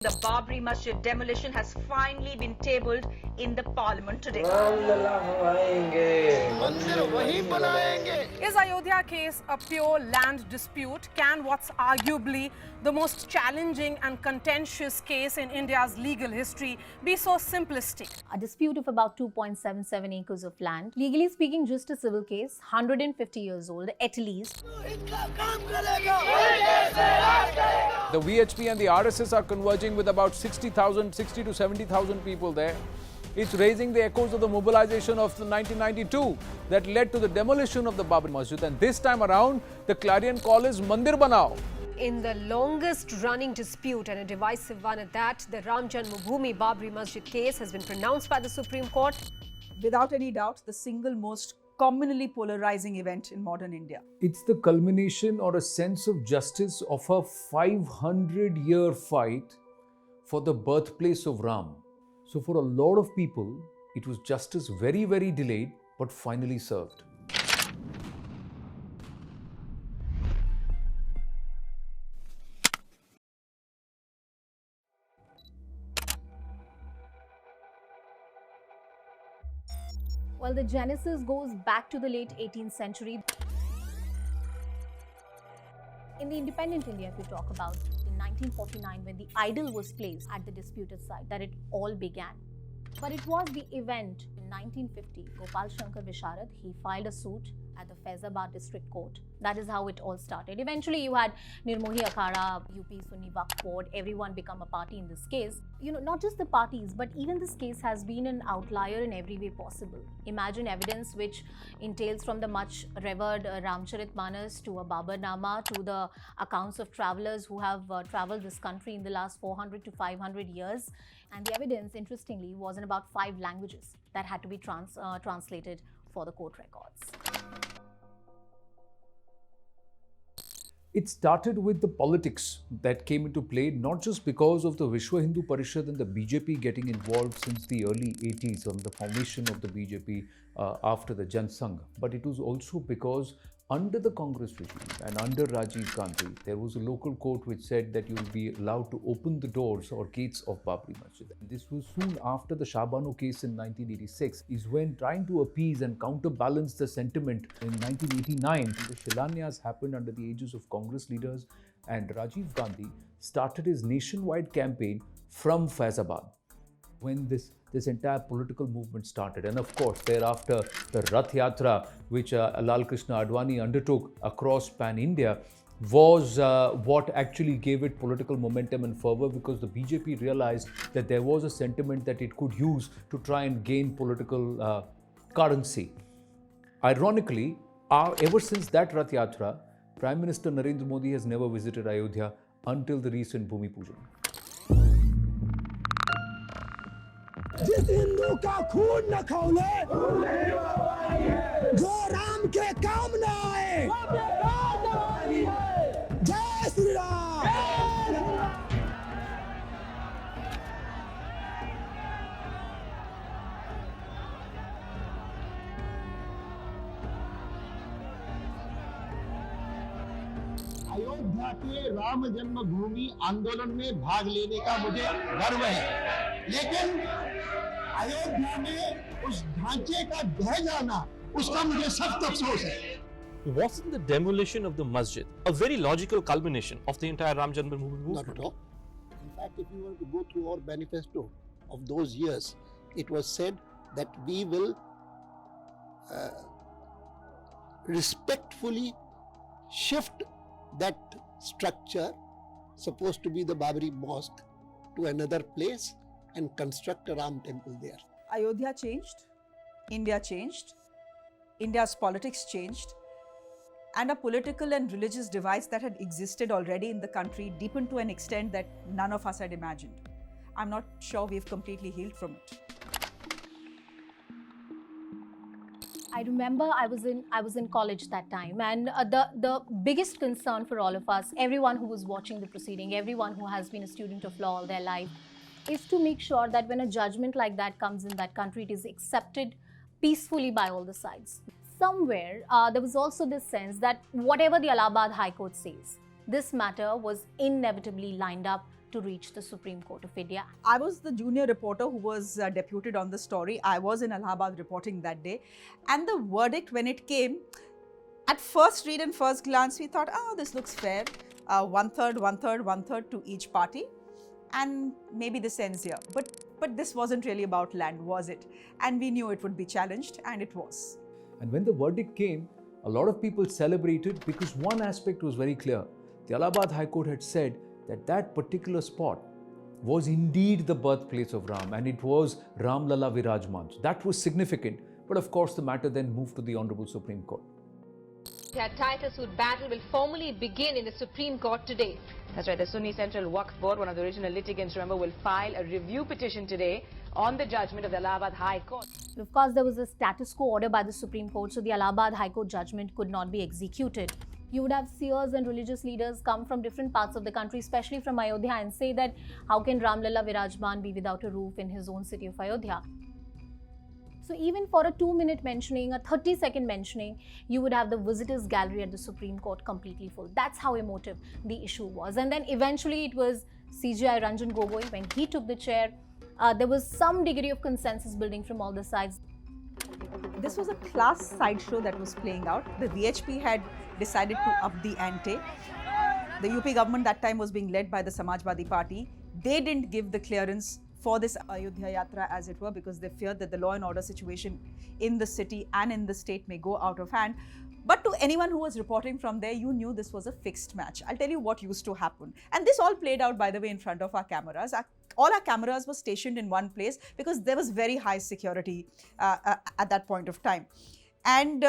The Babri Masjid demolition has finally been tabled in the parliament today. Is Ayodhya case a pure land dispute? Can what's arguably the most challenging and contentious case in India's legal history be so simplistic? A dispute of about 2.77 acres of land. Legally speaking, just a civil case, 150 years old at least. The VHP and the RSS are converging with about 60 to 70,000 people there. It's raising the echoes of the mobilization of 1992 that led to the demolition of the Babri Masjid. And this time around, the clarion call is Mandir Banao. In the longest running dispute and a divisive one at that, the Ram Janmabhoomi Babri Masjid case has been pronounced by the Supreme Court. Without any doubt, the single most commonly polarizing event in modern India. It's the culmination or a sense of justice of a 500-year fight for the birthplace of Ram. So for a lot of people, it was justice very, very delayed, but finally served. Well, the genesis goes back to the late 18th century. In the independent India, if you talk about, in 1949, when the idol was placed at the disputed site, that it all began. But it was the event in 1950, Gopal Shankar Visharad, he filed a suit at the Faizabad District Court. That is how it all started. Eventually, you had Nirmohi Akhada, UP Sunni Waqf Board, everyone become a party in this case. You know, not just the parties, but even this case has been an outlier in every way possible. Imagine evidence which entails from the much revered Ramcharitmanas to a Babarnama to the accounts of travelers who have traveled this country in the last 400 to 500 years. And the evidence, interestingly, was in about 5 languages that had to be translated for the court records. It started with the politics that came into play, not just because of the Vishwa Hindu Parishad and the BJP getting involved since the early 80s on the formation of the BJP after the Jan Sangh, but it was also because under the Congress regime and under Rajiv Gandhi, there was a local court which said that you will be allowed to open the doors or gates of Babri Masjid. This was soon after the Shah Bano case in 1986, is when trying to appease and counterbalance the sentiment in 1989, the Shilanyas happened under the aegis of Congress leaders, and Rajiv Gandhi started his nationwide campaign from Faizabad. When this entire political movement started, and of course thereafter the Rath Yatra which Lal Krishna Advani undertook across pan-India was what actually gave it political momentum and fervor, because the BJP realized that there was a sentiment that it could use to try and gain political currency. Ironically, ever since that Rath Yatra, Prime Minister Narendra Modi has never visited Ayodhya until the recent Bhumi Pujan. जिस हिंदू का खून न खौले, जो राम के काम न आए, जय श्री राम। अयोध्या के राम जन्मभूमि आंदोलन में भाग लेने का मुझे गर्व है, लेकिन अयोध्या में उस ढांचे का ढह जाना, उसका मुझे सख्त अफसोस है। Wasn't the demolition of the masjid a very logical culmination of the entire Ram Janmabhoomi movement? Not at all. In fact, if you were to go through our manifesto of those years, it was said that we will respectfully shift that structure, supposed to be the Babri Mosque, to another place and construct a Ram temple there. Ayodhya changed, India changed, India's politics changed, and a political and religious divide that had existed already in the country deepened to an extent that none of us had imagined. I'm not sure we've completely healed from it. I remember I was in college that time, and the biggest concern for all of us, everyone who was watching the proceeding, everyone who has been a student of law all their life, is to make sure that when a judgment like that comes in that country, it is accepted peacefully by all the sides. Somewhere, there was also this sense that whatever the Allahabad High Court says, this matter was inevitably lined up to reach the Supreme Court of India. I was the junior reporter who was deputed on the story. I was in Allahabad reporting that day. And the verdict, when it came, at first read and first glance, we thought, oh, this looks fair. One third to each party. And maybe this ends here. But this wasn't really about land, was it? And we knew it would be challenged, and it was. And when the verdict came, a lot of people celebrated because one aspect was very clear. The Allahabad High Court had said that that particular spot was indeed the birthplace of Ram, and it was Ram Lalla Virajman. That was significant. But of course, the matter then moved to the Honorable Supreme Court. Their title suit battle will formally begin in the Supreme Court today. That's right. The Sunni Central Waqf Board, one of the original litigants, remember, will file a review petition today on the judgment of the Allahabad High Court. Of course, there was a status quo order by the Supreme Court, so the Allahabad High Court judgment could not be executed. You would have seers and religious leaders come from different parts of the country, especially from Ayodhya, and say that how can Ram Lalla Virajman be without a roof in his own city of Ayodhya? So even for a 2-minute mentioning, a 30-second mentioning, you would have the visitors gallery at the Supreme Court completely full. That's how emotive the issue was. And then eventually it was CJI Ranjan Gogoi. When he took the chair, there was some degree of consensus building from all the sides. This was a class sideshow that was playing out. The VHP had decided to up the ante. The UP government that time was being led by the Samajwadi Party. They didn't give the clearance for this Ayodhya Yatra, as it were, because they feared that the law and order situation in the city and in the state may go out of hand. But to anyone who was reporting from there, you knew this was a fixed match. I'll tell you what used to happen. And this all played out, by the way, in front of our cameras. All our cameras were stationed in one place because there was very high security at that point of time. And,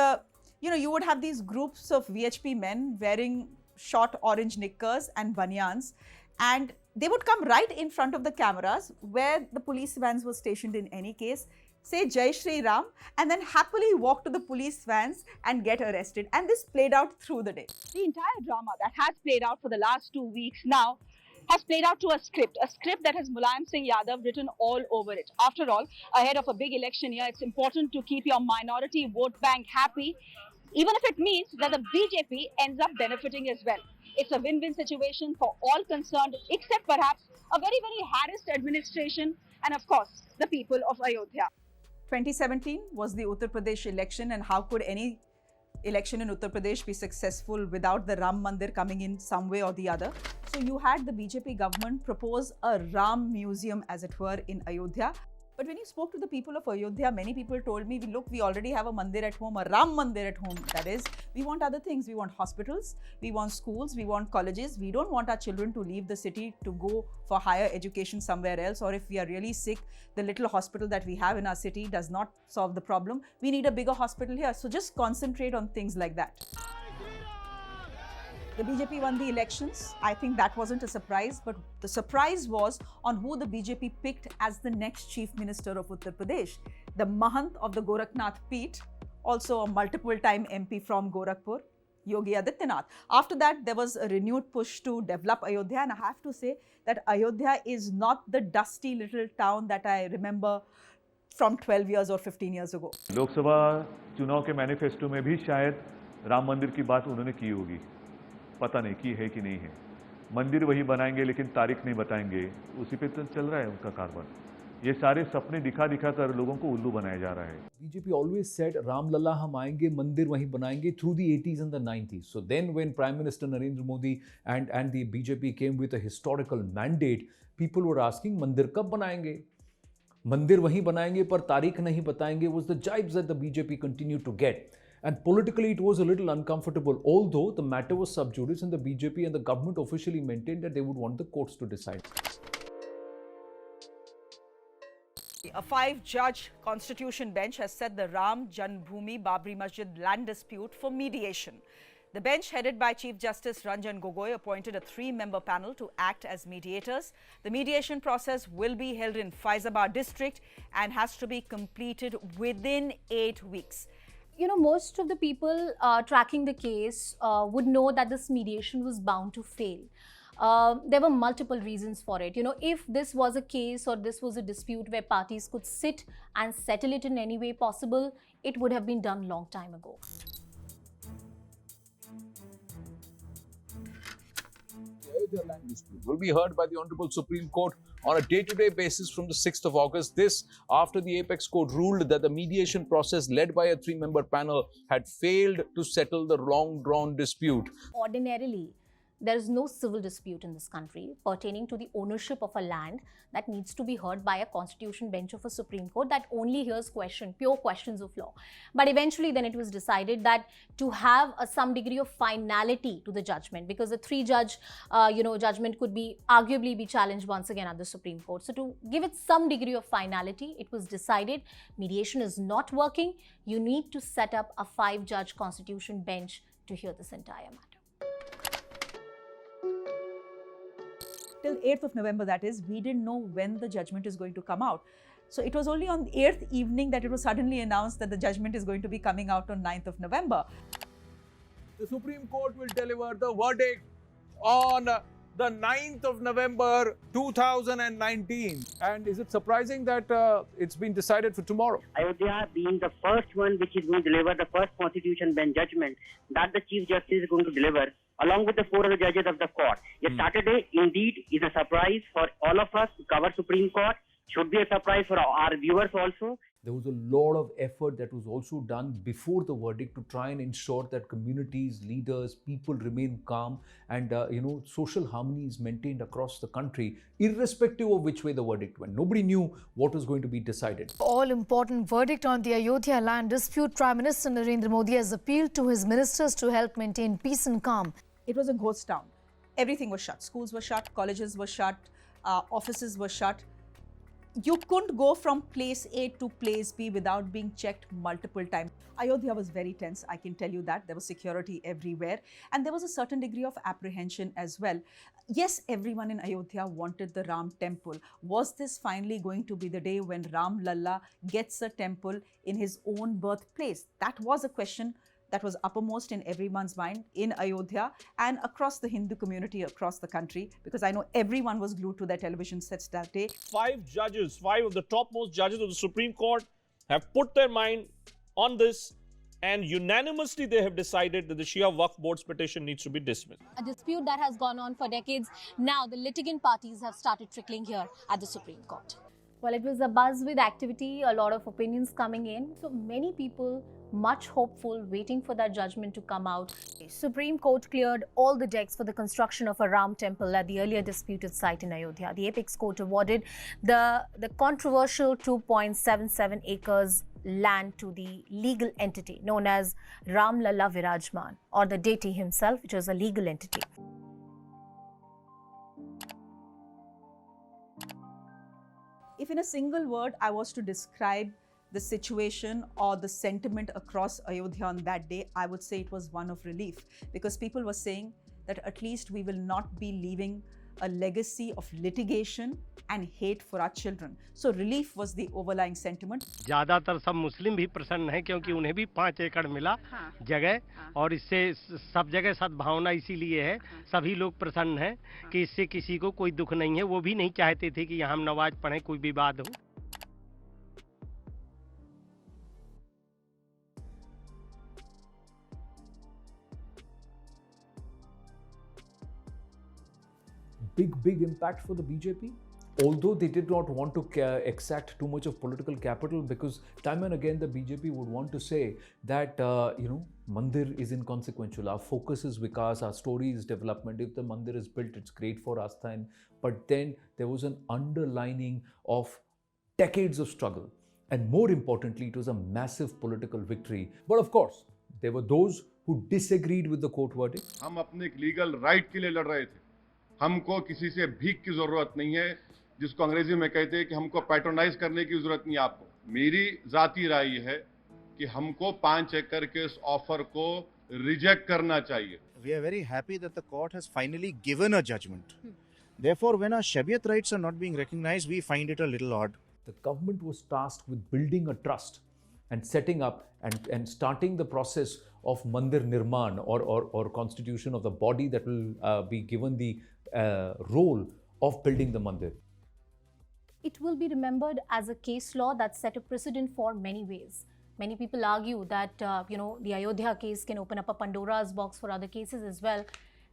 you would have these groups of VHP men wearing short orange knickers and banyans. And they would come right in front of the cameras where the police vans were stationed in any case, say Jai Shri Ram, and then happily walk to the police vans and get arrested. And this played out through the day. The entire drama that has played out for the last 2 weeks now has played out to a script that has Mulayam Singh Yadav written all over it. After all, ahead of a big election year, it's important to keep your minority vote bank happy, even if it means that the BJP ends up benefiting as well. It's a win-win situation for all concerned, except perhaps a very, very harassed administration and, of course, the people of Ayodhya. 2017 was the Uttar Pradesh election, and how could any election in Uttar Pradesh be successful without the Ram Mandir coming in some way or the other? So you had the BJP government propose a Ram museum, as it were, in Ayodhya. But when you spoke to the people of Ayodhya, many people told me, look, we already have a mandir at home, a Ram Mandir at home. That is, we want other things. We want hospitals, we want schools, we want colleges. We don't want our children to leave the city to go for higher education somewhere else. Or if we are really sick, the little hospital that we have in our city does not solve the problem. We need a bigger hospital here. So just concentrate on things like that. The BJP won the elections. I think that wasn't a surprise, but the surprise was on who the BJP picked as the next Chief Minister of Uttar Pradesh. The Mahant of the Gorakhnath Peeth, also a multiple-time MP from Gorakhpur, Yogi Adityanath. After that, there was a renewed push to develop Ayodhya, and I have to say that Ayodhya is not the dusty little town that I remember from 12 years or 15 years ago. Lok Sabha चुनाव के manifesto में भी शायद राम मंदिर की बात उन्होंने की होगी, पता नहीं की है कि नहीं है। मंदिर वही बनाएंगे लेकिन तारीख नहीं बताएंगे, उसी पे तो चल रहा है उनका कारभार। ये सारे सपने दिखा कर लोगों को उल्लू बनाया जा रहा है। BJP always said Ram Lalla हम आएंगे, मंदिर वहीं बनाएंगे through the 80s and the 90s. So then when Prime Minister Narendra Modi and the BJP came with a historical mandate, people were asking मंदिर कब बनाएंगे? मंदिर वहीं बनाएंगे पर तारीख नहीं बताएंगे was the jibes that the BJP continued to get. And politically it was a little uncomfortable, although the matter was sub judice and the BJP and the government officially maintained that they would want the courts to decide. A 5-judge constitution bench has set the Ram Janmbhoomi Babri Masjid land dispute for mediation. The bench, headed by Chief Justice Ranjan Gogoi, appointed a 3-member panel to act as mediators. The mediation process will be held in Faizabad district and has to be completed within 8 weeks. You know, most of the people tracking the case would know that this mediation was bound to fail. There were multiple reasons for it. You know, if this was a case or this was a dispute where parties could sit and settle it in any way possible, it would have been done long time ago. Ayodhya land dispute will be heard by the Honorable Supreme Court on a day-to-day basis from the 6th of August. This after the Apex Court ruled that the mediation process led by a 3-member panel had failed to settle the long-drawn dispute. Ordinarily, there is no civil dispute in this country pertaining to the ownership of a land that needs to be heard by a constitution bench of a Supreme Court that only hears pure questions of law. But eventually then it was decided that to have some degree of finality to the judgment, because a 3-judge judgment could arguably be challenged once again at the Supreme Court. So to give it some degree of finality, it was decided mediation is not working. You need to set up a 5-judge constitution bench to hear this entire matter. Till 8th of November, that is, we didn't know when the judgment is going to come out. So it was only on the 8th evening that it was suddenly announced that the judgment is going to be coming out on 9th of November. The Supreme Court will deliver the verdict on the 9th of November 2019. And is it surprising that it's been decided for tomorrow? Ayodhya being the first one which is going to deliver the first constitution bench judgment that the Chief Justice is going to deliver, along with the 4 other judges of the court. Yet Saturday indeed is a surprise for all of us to cover Supreme Court. Should be a surprise for our viewers also. There was a lot of effort that was also done before the verdict to try and ensure that communities, leaders, people remain calm and social harmony is maintained across the country, irrespective of which way the verdict went. Nobody knew what was going to be decided. All-important verdict on the Ayodhya land dispute. Prime Minister Narendra Modi has appealed to his ministers to help maintain peace and calm. It was a ghost town. Everything was shut. Schools were shut, colleges were shut, offices were shut. You couldn't go from place A to place B without being checked multiple times. Ayodhya was very tense, I can tell you that. There was security everywhere and there was a certain degree of apprehension as well. Yes, everyone in Ayodhya wanted the Ram temple. Was this finally going to be the day when Ram Lalla gets a temple in his own birthplace? That was a question that was uppermost in everyone's mind in Ayodhya and across the Hindu community across the country, because I know everyone was glued to their television sets that day. 5 judges, 5 of the topmost judges of the Supreme Court have put their mind on this, and unanimously they have decided that the Shia Waqf Board's petition needs to be dismissed. A dispute that has gone on for decades. Now the litigant parties have started trickling here at the Supreme Court. Well, it was a buzz with activity, a lot of opinions coming in. So many people much hopeful, waiting for that judgment to come out. Supreme Court cleared all the decks for the construction of a Ram temple at the earlier disputed site in Ayodhya. The Apex Court awarded the controversial 2.77 acres land to the legal entity known as Ram Lalla Virajman, or the deity himself, which was a legal entity. If in a single word I was to describe the situation or the sentiment across Ayodhya on that day, I would say it was one of relief, because people were saying that at least we will not be leaving a legacy of litigation and hate for our children. So relief was the overlying sentiment. ज़्यादातर सब मुस्लिम भी प्रसन्न हैं क्योंकि उन्हें भी 5 एकड़ मिला जगह, और इससे सब जगह सद्भावना इसीलिए है, सभी लोग प्रसन्न हैं कि इससे किसी को कोई दुख नहीं है। वो भी नहीं चाहते थे कि यहाँ हम नमाज पढ़ें, कोई विवाद हो। Big impact for the BJP. Although they did not want to exact too much of political capital, because time and again the BJP would want to say that, Mandir is inconsequential. Our focus is Vikas, our story is development. If the Mandir is built, it's great for Astha. But then there was an underlining of decades of struggle. And more importantly, it was a massive political victory. But of course, there were those who disagreed with the court verdict. हम अपने legal right के लिए लड़ रहे थे। हमको किसी से भीख की जरूरत नहीं है, जिसको अंग्रेजी में कहते हैं कि हमको पैट्रोनाइज करने की जरूरत नहीं है आपको। मेरी जाती राय है कि हमको 5 एकड़ के इस ऑफर को रिजेक्ट करना चाहिए। We are very happy that the court has finally given a judgment. Therefore, when our Shabiat rights are not being recognized, we find it a little odd. The government was tasked with building a trust and setting up and starting the process of Mandir Nirman or constitution of the body that will be given the role of building the Mandir. It will be remembered as a case law that set a precedent for many ways. Many people argue that, the Ayodhya case can open up a Pandora's box for other cases as well.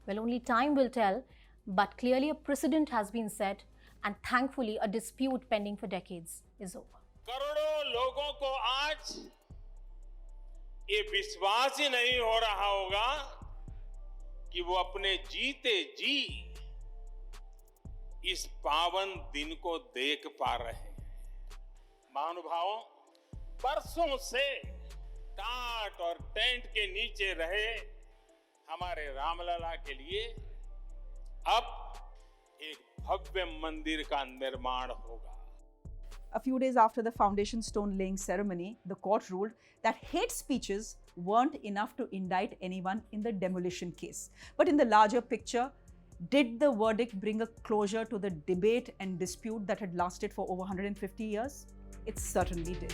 Well, only time will tell. But clearly a precedent has been set, and thankfully a dispute pending for decades is over. करोड़ों लोगों को आज ये विश्वास ही नहीं हो रहा होगा कि वो अपने जीते जी इस पावन दिन को देख पा रहे हैं। महानुभावों, बरसों से टाट और टेंट के नीचे रहे हमारे रामलला के लिए अब एक भव्य मंदिर का निर्माण होगा। A few days after the foundation stone laying ceremony, the court ruled that hate speeches weren't enough to indict anyone in the demolition case. But in the larger picture, did the verdict bring a closure to the debate and dispute that had lasted for over 150 years? It certainly did.